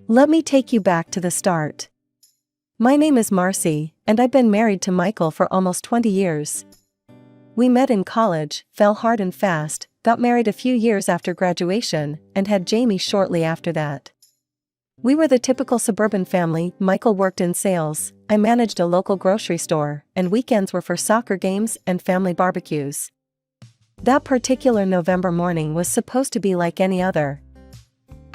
Let me take you back to the start. My name is Marcy, and I've been married to Michael for almost 20 years. We met in college, fell hard and fast, got married a few years after graduation, and had Jamie shortly after that. We were the typical suburban family. Michael worked in sales, I managed a local grocery store, and weekends were for soccer games and family barbecues. That particular November morning was supposed to be like any other.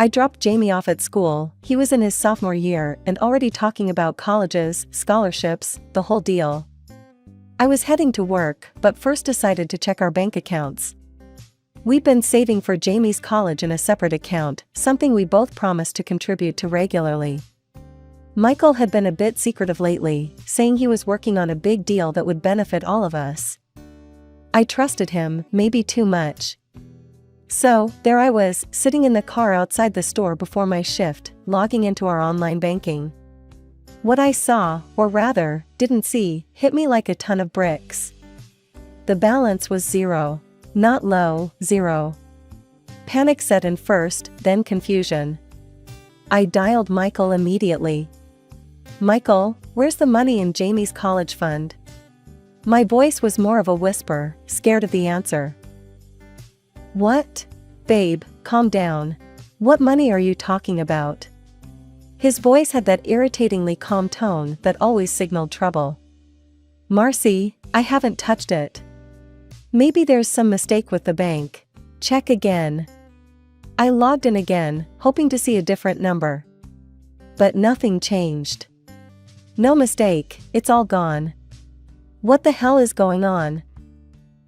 I dropped Jamie off at school. He was in his sophomore year and already talking about colleges, scholarships, the whole deal. I was heading to work, but first decided to check our bank accounts. We'd been saving for Jamie's college in a separate account, something we both promised to contribute to regularly. Michael had been a bit secretive lately, saying he was working on a big deal that would benefit all of us. I trusted him, maybe too much. So, there I was, sitting in the car outside the store before my shift, logging into our online banking. What I saw, or rather, didn't see, hit me like a ton of bricks. The balance was zero. Not low, zero. Panic set in first, then confusion. I dialed Michael immediately. Michael, where's the money in Jamie's college fund? My voice was more of a whisper, scared of the answer. What? Babe, calm down. What money are you talking about? His voice had that irritatingly calm tone that always signaled trouble. Marcy, I haven't touched it. Maybe there's some mistake with the bank. Check again. I logged in again, hoping to see a different number. But nothing changed. No mistake, it's all gone. What the hell is going on?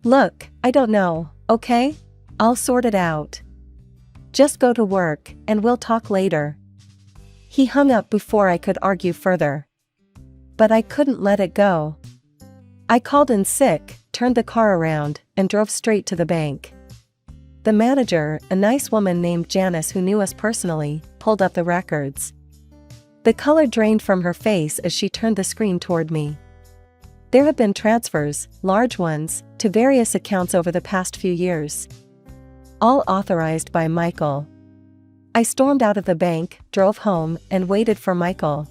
Look, I don't know, okay? I'll sort it out. Just go to work, and we'll talk later. He hung up before I could argue further. But I couldn't let it go. I called in sick, turned the car around, and drove straight to the bank. The manager, a nice woman named Janice who knew us personally, pulled up the records. The color drained from her face as she turned the screen toward me. There had been transfers, large ones, to various accounts over the past few years. All authorized by Michael. I stormed out of the bank, drove home, and waited for Michael.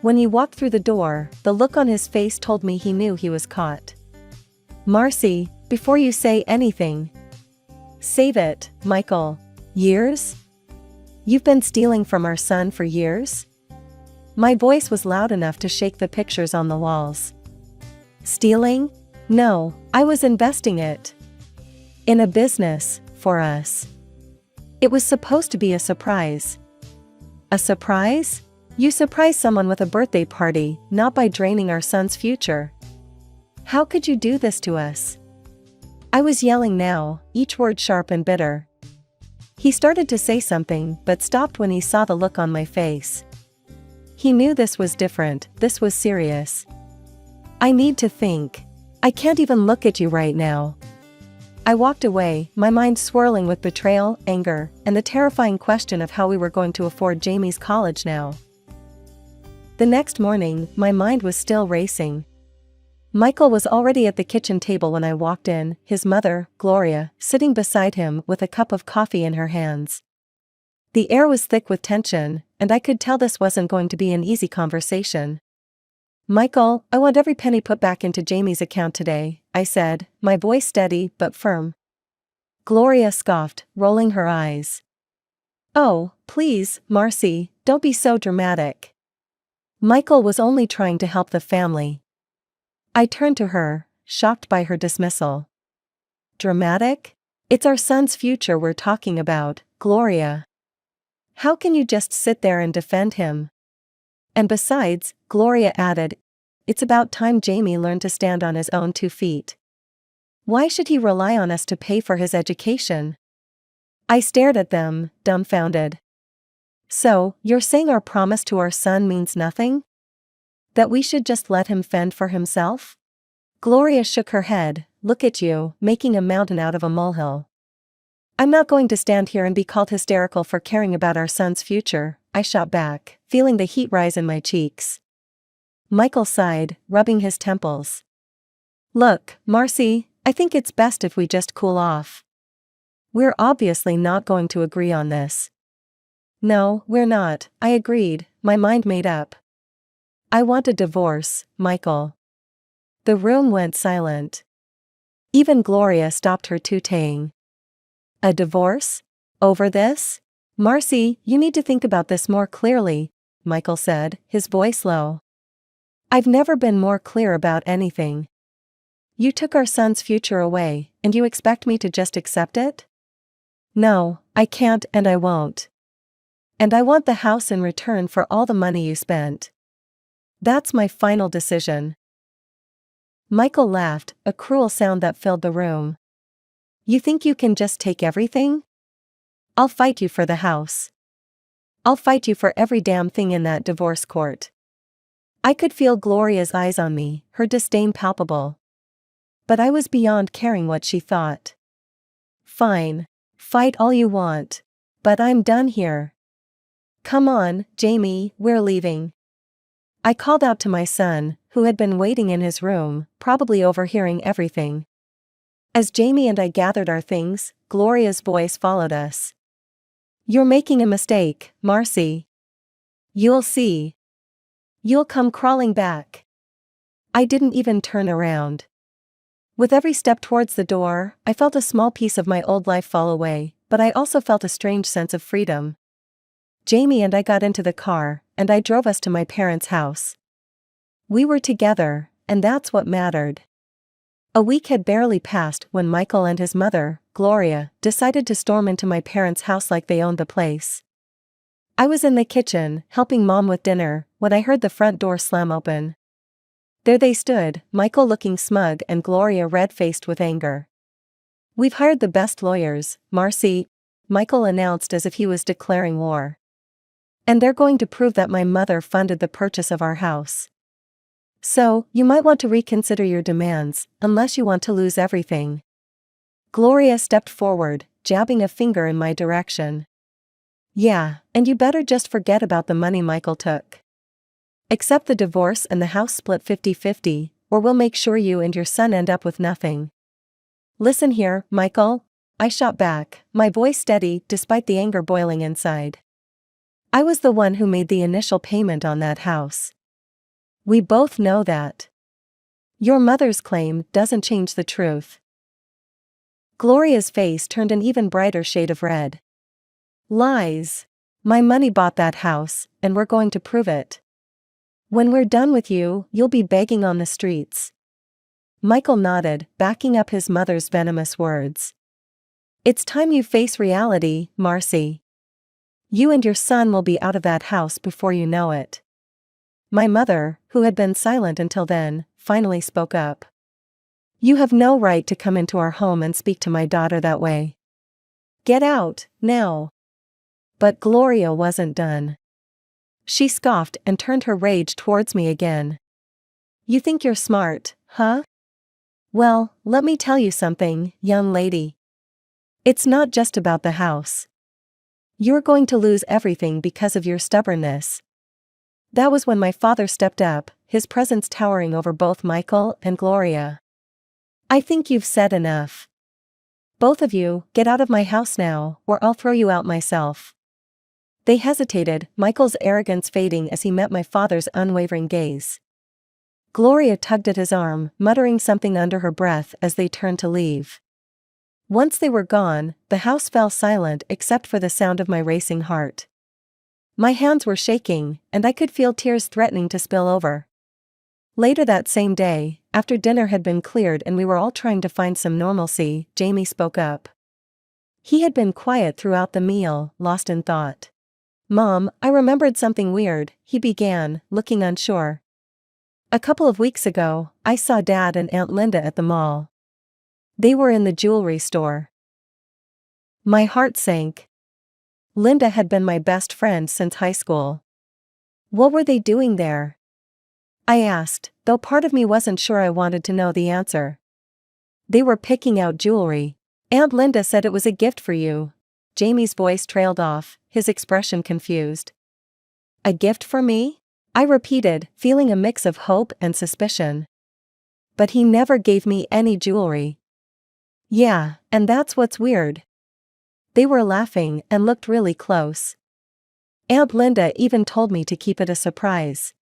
When he walked through the door, the look on his face told me he knew he was caught. Marcy, before you say anything. Save it, Michael. Years? You've been stealing from our son for years? My voice was loud enough to shake the pictures on the walls. Stealing? No, I was investing it. In a business, for us. It was supposed to be a surprise. A surprise? You surprise someone with a birthday party, not by draining our son's future. How could you do this to us? I was yelling now, each word sharp and bitter. He started to say something, but stopped when he saw the look on my face. He knew this was different, this was serious. I need to think. I can't even look at you right now. I walked away, my mind swirling with betrayal, anger, and the terrifying question of how we were going to afford Jamie's college now. The next morning, my mind was still racing. Michael was already at the kitchen table when I walked in, his mother, Gloria, sitting beside him with a cup of coffee in her hands. The air was thick with tension, and I could tell this wasn't going to be an easy conversation. Michael, I want every penny put back into Jamie's account today, I said, my voice steady but firm. Gloria scoffed, rolling her eyes. Oh, please, Marcy, don't be so dramatic. Michael was only trying to help the family. I turned to her, shocked by her dismissal. Dramatic? It's our son's future we're talking about, Gloria. How can you just sit there and defend him? And besides, Gloria added, it's about time Jamie learned to stand on his own 2 feet. Why should he rely on us to pay for his education? I stared at them, dumbfounded. So, you're saying our promise to our son means nothing? That we should just let him fend for himself? Gloria shook her head, look at you, making a mountain out of a molehill. I'm not going to stand here and be called hysterical for caring about our son's future, I shot back, feeling the heat rise in my cheeks. Michael sighed, rubbing his temples. Look, Marcy, I think it's best if we just cool off. We're obviously not going to agree on this. No, we're not, I agreed, my mind made up. I want a divorce, Michael. The room went silent. Even Gloria stopped her tutaying. A divorce? Over this? Marcy, you need to think about this more clearly, Michael said, his voice low. I've never been more clear about anything. You took our son's future away, and you expect me to just accept it? No, I can't and I won't. And I want the house in return for all the money you spent. That's my final decision. Michael laughed, a cruel sound that filled the room. You think you can just take everything? I'll fight you for the house. I'll fight you for every damn thing in that divorce court. I could feel Gloria's eyes on me, her disdain palpable. But I was beyond caring what she thought. Fine. Fight all you want. But I'm done here. Come on, Jamie, we're leaving. I called out to my son, who had been waiting in his room, probably overhearing everything. As Jamie and I gathered our things, Gloria's voice followed us. You're making a mistake, Marcy. You'll see. You'll come crawling back. I didn't even turn around. With every step towards the door, I felt a small piece of my old life fall away, but I also felt a strange sense of freedom. Jamie and I got into the car, and I drove us to my parents' house. We were together, and that's what mattered. A week had barely passed when Michael and his mother, Gloria, decided to storm into my parents' house like they owned the place. I was in the kitchen, helping Mom with dinner, when I heard the front door slam open. There they stood, Michael looking smug and Gloria red-faced with anger. We've hired the best lawyers, Marcy, Michael announced as if he was declaring war. And they're going to prove that my mother funded the purchase of our house. So, you might want to reconsider your demands, unless you want to lose everything. Gloria stepped forward, jabbing a finger in my direction. Yeah, and you better just forget about the money Michael took. Accept the divorce and the house split 50-50, or we'll make sure you and your son end up with nothing. Listen here, Michael, I shot back, my voice steady despite the anger boiling inside. I was the one who made the initial payment on that house. We both know that. Your mother's claim doesn't change the truth. Gloria's face turned an even brighter shade of red. Lies. My money bought that house, and we're going to prove it. When we're done with you, you'll be begging on the streets. Michael nodded, backing up his mother's venomous words. It's time you face reality, Marcy. You and your son will be out of that house before you know it. My mother, who had been silent until then, finally spoke up. You have no right to come into our home and speak to my daughter that way. Get out, now. But Gloria wasn't done. She scoffed and turned her rage towards me again. You think you're smart, huh? Well, let me tell you something, young lady. It's not just about the house. You're going to lose everything because of your stubbornness. That was when my father stepped up, his presence towering over both Michael and Gloria. I think you've said enough. Both of you, get out of my house now, or I'll throw you out myself. They hesitated, Michael's arrogance fading as he met my father's unwavering gaze. Gloria tugged at his arm, muttering something under her breath as they turned to leave. Once they were gone, the house fell silent except for the sound of my racing heart. My hands were shaking, and I could feel tears threatening to spill over. Later that same day, after dinner had been cleared and we were all trying to find some normalcy, Jamie spoke up. He had been quiet throughout the meal, lost in thought. Mom, I remembered something weird, he began, looking unsure. A couple of weeks ago, I saw Dad and Aunt Linda at the mall. They were in the jewelry store. My heart sank. Linda had been my best friend since high school. What were they doing there? I asked, though part of me wasn't sure I wanted to know the answer. They were picking out jewelry. Aunt Linda said it was a gift for you. Jamie's voice trailed off, his expression confused. A gift for me? I repeated, feeling a mix of hope and suspicion. But he never gave me any jewelry. Yeah, and that's what's weird. They were laughing and looked really close. Aunt Linda even told me to keep it a surprise.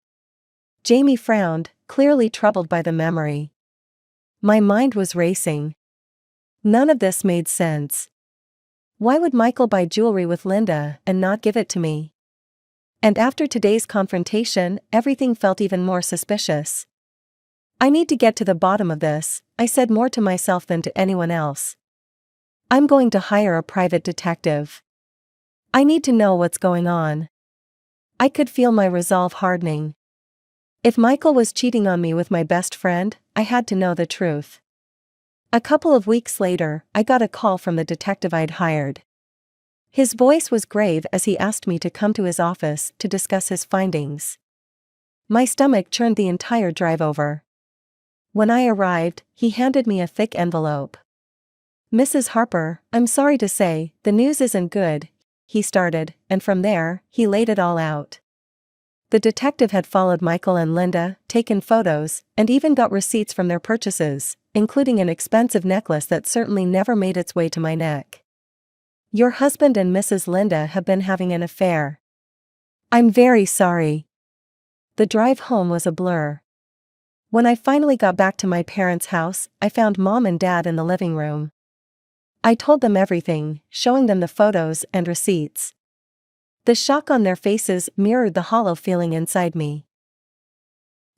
Jamie frowned, clearly troubled by the memory. My mind was racing. None of this made sense. Why would Michael buy jewelry with Linda and not give it to me? And after today's confrontation, everything felt even more suspicious. I need to get to the bottom of this, I said, more to myself than to anyone else. I'm going to hire a private detective. I need to know what's going on. I could feel my resolve hardening. If Michael was cheating on me with my best friend, I had to know the truth. A couple of weeks later, I got a call from the detective I'd hired. His voice was grave as he asked me to come to his office to discuss his findings. My stomach churned the entire drive over. When I arrived, he handed me a thick envelope. "Mrs. Harper, I'm sorry to say, the news isn't good," he started, and from there, he laid it all out. The detective had followed Michael and Linda, taken photos, and even got receipts from their purchases, including an expensive necklace that certainly never made its way to my neck. "Your husband and Mrs. Linda have been having an affair. I'm very sorry." The drive home was a blur. When I finally got back to my parents' house, I found Mom and Dad in the living room. I told them everything, showing them the photos and receipts. The shock on their faces mirrored the hollow feeling inside me.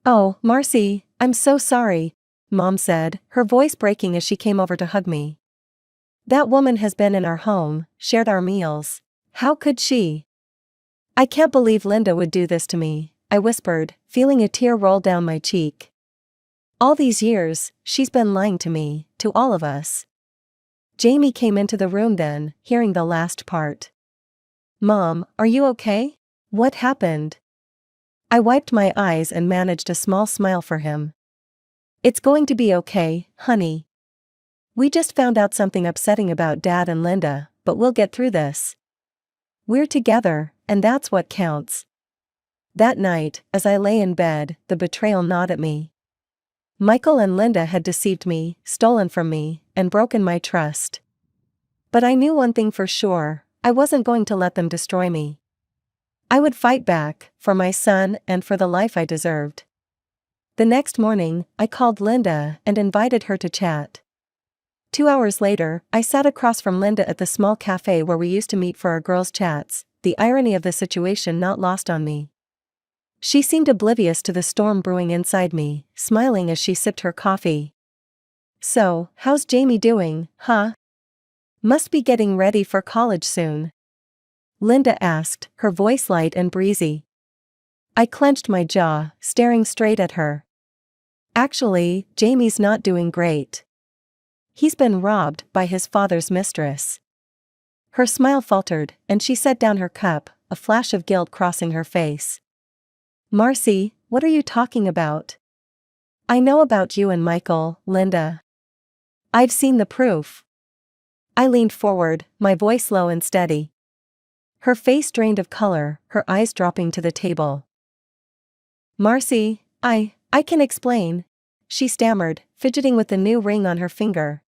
"Oh, Marcy, I'm so sorry," Mom said, her voice breaking as she came over to hug me. "That woman has been in our home, shared our meals. How could she? I can't believe Linda would do this to me," I whispered, feeling a tear roll down my cheek. "All these years, she's been lying to me, to all of us." Jamie came into the room then, hearing the last part. "Mom, are you okay? What happened?" I wiped my eyes and managed a small smile for him. "It's going to be okay, honey. We just found out something upsetting about Dad and Linda, but we'll get through this. We're together, and that's what counts." That night, as I lay in bed, the betrayal gnawed at me. Michael and Linda had deceived me, stolen from me, and broken my trust. But I knew one thing for sure, I wasn't going to let them destroy me. I would fight back, for my son and for the life I deserved. The next morning, I called Linda and invited her to chat. 2 hours later, I sat across from Linda at the small cafe where we used to meet for our girls' chats, the irony of the situation not lost on me. She seemed oblivious to the storm brewing inside me, smiling as she sipped her coffee. "So, how's Jamie doing, huh? Must be getting ready for college soon?" Linda asked, her voice light and breezy. I clenched my jaw, staring straight at her. "Actually, Jamie's not doing great. He's been robbed by his father's mistress." Her smile faltered, and she set down her cup, a flash of guilt crossing her face. "Marcy, what are you talking about?" "I know about you and Michael, Linda. I've seen the proof." I leaned forward, my voice low and steady. Her face drained of color, her eyes dropping to the table. "Marcy, I can explain," she stammered, fidgeting with the new ring on her finger.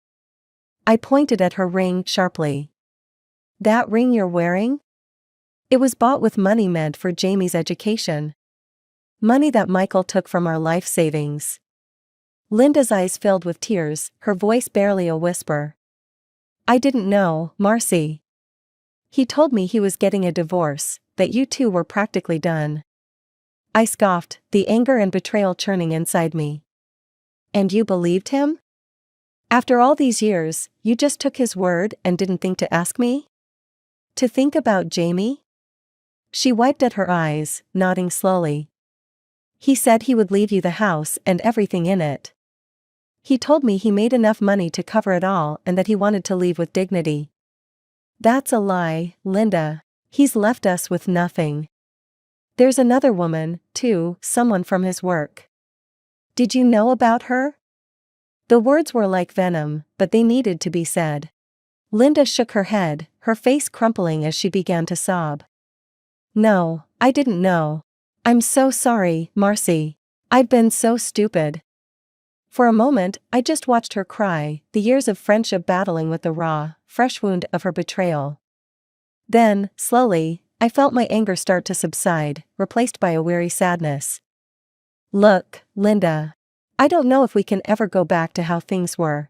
I pointed at her ring sharply. "That ring you're wearing? It was bought with money meant for Jamie's education. Money that Michael took from our life savings." Linda's eyes filled with tears, her voice barely a whisper. "I didn't know, Marcy. He told me he was getting a divorce, that you two were practically done." I scoffed, the anger and betrayal churning inside me. "And you believed him? After all these years, you just took his word and didn't think to ask me? To think about Jamie?" She wiped at her eyes, nodding slowly. "He said he would leave you the house and everything in it. He told me he made enough money to cover it all and that he wanted to leave with dignity." "That's a lie, Linda. He's left us with nothing. There's another woman, too, someone from his work. Did you know about her?" The words were like venom, but they needed to be said. Linda shook her head, her face crumpling as she began to sob. "No, I didn't know. I'm so sorry, Marcy. I've been so stupid." For a moment, I just watched her cry, the years of friendship battling with the raw, fresh wound of her betrayal. Then, slowly, I felt my anger start to subside, replaced by a weary sadness. Look, Linda. I don't know if we can ever go back to how things were.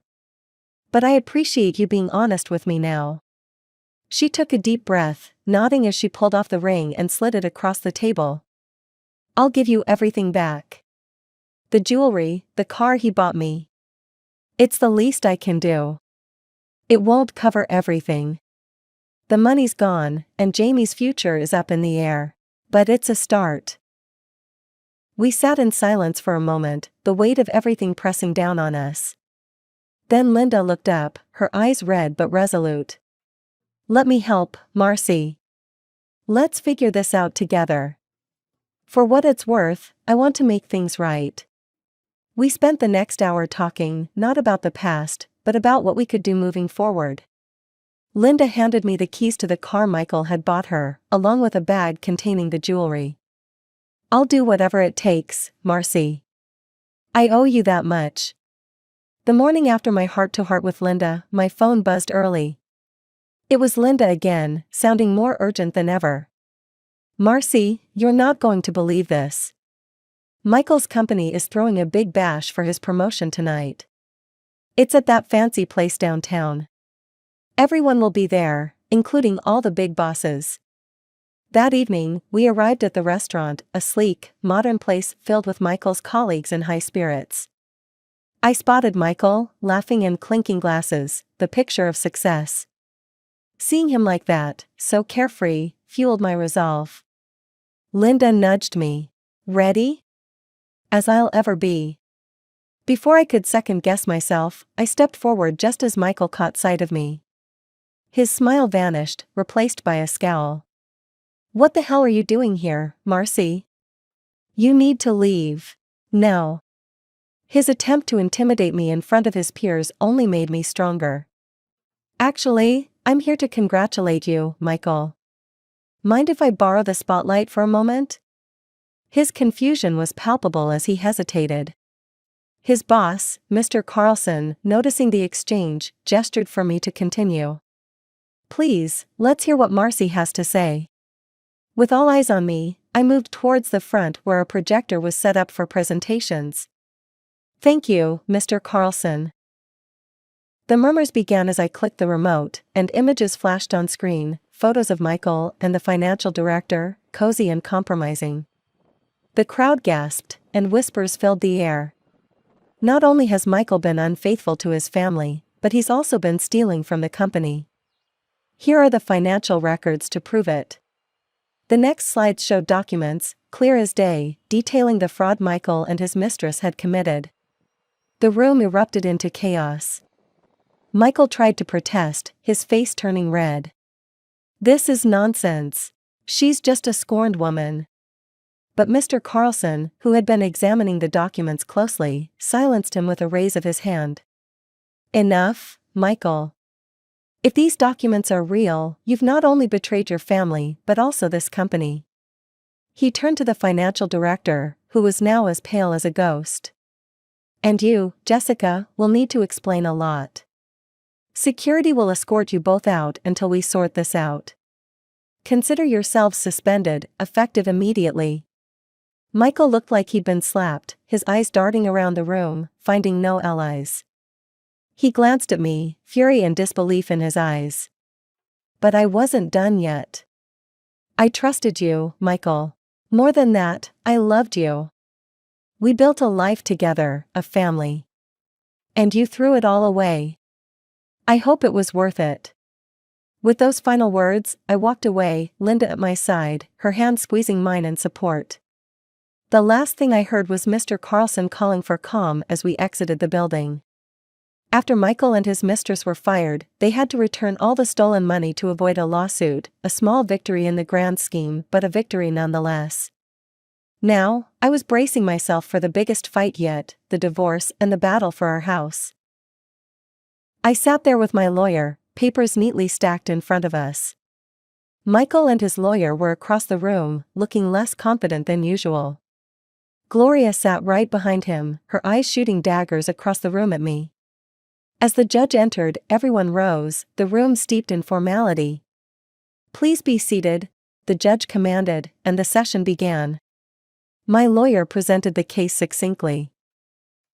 But I appreciate you being honest with me now. She took a deep breath, nodding as she pulled off the ring and slid it across the table. I'll give you everything back. The jewelry, the car he bought me. It's the least I can do. It won't cover everything. The money's gone, and Jamie's future is up in the air. But it's a start. We sat in silence for a moment, the weight of everything pressing down on us. Then Linda looked up, her eyes red but resolute. Let me help, Marcy. Let's figure this out together. For what it's worth, I want to make things right. We spent the next hour talking, not about the past, but about what we could do moving forward. Linda handed me the keys to the car Michael had bought her, along with a bag containing the jewelry. I'll do whatever it takes, Marcy. I owe you that much. The morning after my heart-to-heart with Linda, my phone buzzed early. It was Linda again, sounding more urgent than ever. Marcy, you're not going to believe this. Michael's company is throwing a big bash for his promotion tonight. It's at that fancy place downtown. Everyone will be there, including all the big bosses. That evening, we arrived at the restaurant, a sleek, modern place filled with Michael's colleagues in high spirits. I spotted Michael, laughing and clinking glasses, the picture of success. Seeing him like that, so carefree, fueled my resolve. Linda nudged me. Ready? As I'll ever be. Before I could second-guess myself, I stepped forward just as Michael caught sight of me. His smile vanished, replaced by a scowl. What the hell are you doing here, Marcy? You need to leave. Now. His attempt to intimidate me in front of his peers only made me stronger. Actually, I'm here to congratulate you, Michael. Mind if I borrow the spotlight for a moment? His confusion was palpable as he hesitated. His boss, Mr. Carlson, noticing the exchange, gestured for me to continue. Please, let's hear what Marcy has to say. With all eyes on me, I moved towards the front where a projector was set up for presentations. Thank you, Mr. Carlson. The murmurs began as I clicked the remote, and images flashed on screen, photos of Michael and the financial director, cozy and compromising. The crowd gasped, and whispers filled the air. Not only has Michael been unfaithful to his family, but he's also been stealing from the company. Here are the financial records to prove it. The next slides showed documents, clear as day, detailing the fraud Michael and his mistress had committed. The room erupted into chaos. Michael tried to protest, his face turning red. This is nonsense. She's just a scorned woman. But Mr. Carlson, who had been examining the documents closely, silenced him with a raise of his hand. Enough, Michael. If these documents are real, you've not only betrayed your family but also this company. He turned to the financial director, who was now as pale as a ghost. And you, Jessica, will need to explain a lot. Security will escort you both out until we sort this out. Consider yourselves suspended, effective immediately. Michael looked like he'd been slapped, his eyes darting around the room, finding no allies. He glanced at me, fury and disbelief in his eyes. But I wasn't done yet. I trusted you, Michael. More than that, I loved you. We built a life together, a family. And you threw it all away. I hope it was worth it. With those final words, I walked away, Linda at my side, her hand squeezing mine in support. The last thing I heard was Mr. Carlson calling for calm as we exited the building. After Michael and his mistress were fired, they had to return all the stolen money to avoid a lawsuit, a small victory in the grand scheme but a victory nonetheless. Now, I was bracing myself for the biggest fight yet, the divorce and the battle for our house. I sat there with my lawyer, papers neatly stacked in front of us. Michael and his lawyer were across the room, looking less confident than usual. Gloria sat right behind him, her eyes shooting daggers across the room at me. As the judge entered, everyone rose, the room steeped in formality. Please be seated. the judge commanded, and the session began. My lawyer presented the case succinctly.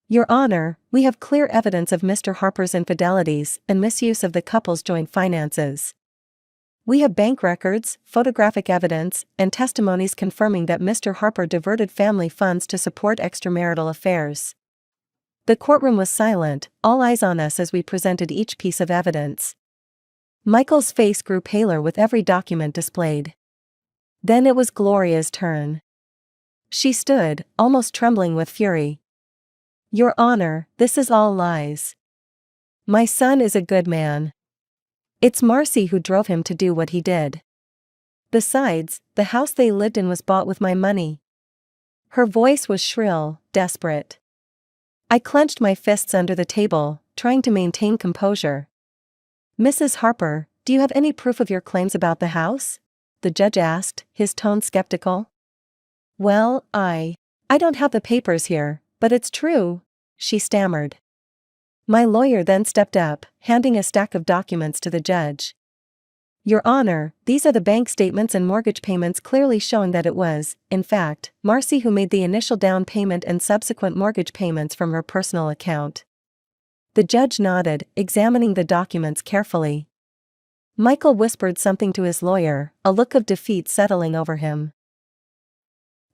Your Honor, we have clear evidence of Mr. Harper's infidelities and misuse of the couple's joint finances. We have bank records, photographic evidence, and testimonies confirming that Mr. Harper diverted family funds to support extramarital affairs. The courtroom was silent, all eyes on us as we presented each piece of evidence. Michael's face grew paler with every document displayed. Then it was Gloria's turn. She stood, almost trembling with fury. Your Honor, this is all lies. My son is a good man. It's Marcy who drove him to do what he did. Besides, the house they lived in was bought with my money. Her voice was shrill, desperate. I clenched my fists under the table, trying to maintain composure. Mrs. Harper, do you have any proof of your claims about the house? The judge asked, his tone skeptical. Well, I don't have the papers here, but it's true, she stammered. My lawyer then stepped up, handing a stack of documents to the judge. Your Honor, these are the bank statements and mortgage payments clearly showing that it was, in fact, Marcy who made the initial down payment and subsequent mortgage payments from her personal account. The judge nodded, examining the documents carefully. Michael whispered something to his lawyer, a look of defeat settling over him.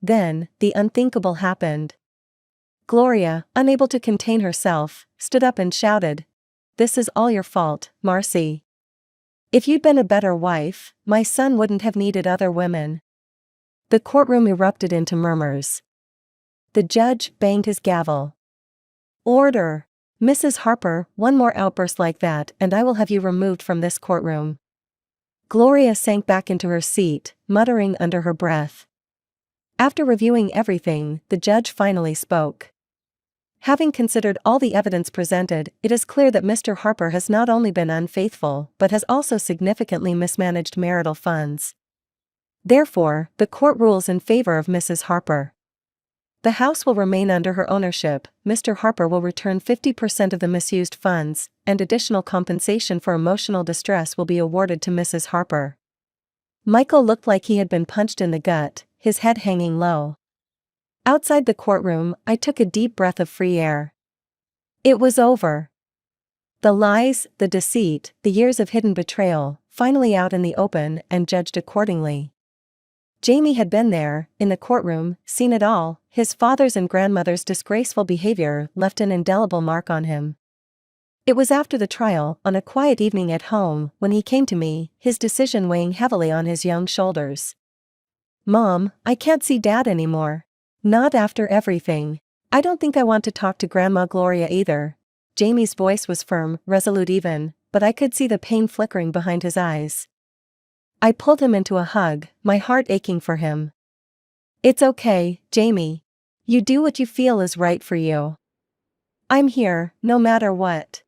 Then, the unthinkable happened. Gloria, unable to contain herself, stood up and shouted, "This is all your fault, Marcy. If you'd been a better wife, my son wouldn't have needed other women." The courtroom erupted into murmurs. The judge banged his gavel. Order! Mrs. Harper, one more outburst like that and I will have you removed from this courtroom. Gloria sank back into her seat, muttering under her breath. After reviewing everything, the judge finally spoke. Having considered all the evidence presented, it is clear that Mr. Harper has not only been unfaithful but has also significantly mismanaged marital funds. Therefore, the court rules in favor of Mrs. Harper. The house will remain under her ownership, Mr. Harper will return 50% of the misused funds, and additional compensation for emotional distress will be awarded to Mrs. Harper. Michael looked like he had been punched in the gut, his head hanging low. Outside the courtroom, I took a deep breath of free air. It was over. The lies, the deceit, the years of hidden betrayal, finally out in the open and judged accordingly. Jamie had been there, in the courtroom, seen it all. His father's and grandmother's disgraceful behavior left an indelible mark on him. It was after the trial, on a quiet evening at home, when he came to me, his decision weighing heavily on his young shoulders. Mom, I can't see Dad anymore. Not after everything. I don't think I want to talk to Grandma Gloria either. Jamie's voice was firm, resolute even, but I could see the pain flickering behind his eyes. I pulled him into a hug, my heart aching for him. It's okay, Jamie. You do what you feel is right for you. I'm here, no matter what.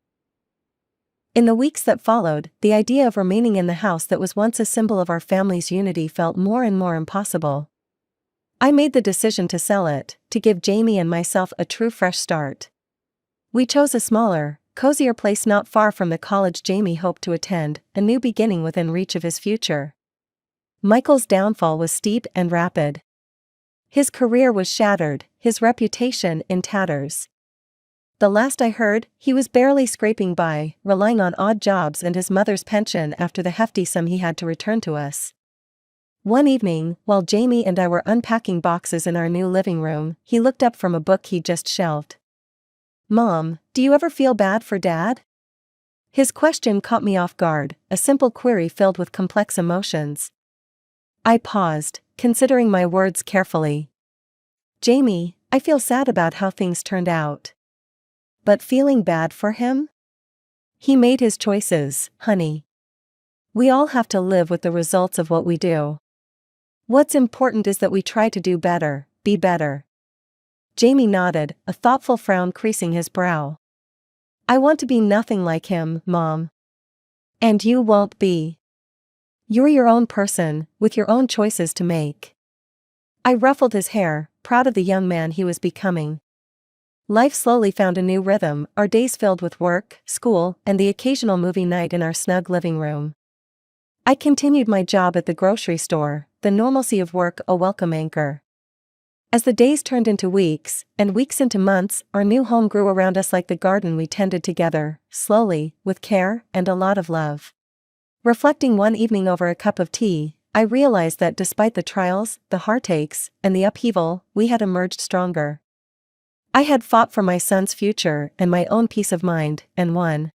In the weeks that followed, the idea of remaining in the house that was once a symbol of our family's unity felt more and more impossible. I made the decision to sell it, to give Jamie and myself a true fresh start. We chose a smaller, cozier place not far from the college Jamie hoped to attend, a new beginning within reach of his future. Michael's downfall was steep and rapid. His career was shattered, his reputation in tatters. The last I heard, he was barely scraping by, relying on odd jobs and his mother's pension after the hefty sum he had to return to us. One evening, while Jamie and I were unpacking boxes in our new living room, he looked up from a book he'd just shelved. Mom, do you ever feel bad for Dad? His question caught me off guard, a simple query filled with complex emotions. I paused, considering my words carefully. Jamie, I feel sad about how things turned out. But feeling bad for him? He made his choices, honey. We all have to live with the results of what we do. What's important is that we try to do better, be better. Jamie nodded, a thoughtful frown creasing his brow. I want to be nothing like him, Mom. And you won't be. You're your own person, with your own choices to make. I ruffled his hair, proud of the young man he was becoming. Life slowly found a new rhythm, our days filled with work, school, and the occasional movie night in our snug living room. I continued my job at the grocery store, the normalcy of work a welcome anchor. As the days turned into weeks, and weeks into months, our new home grew around us like the garden we tended together, slowly, with care and a lot of love. Reflecting one evening over a cup of tea, I realized that despite the trials, the heartaches, and the upheaval, we had emerged stronger. I had fought for my son's future and my own peace of mind, and won.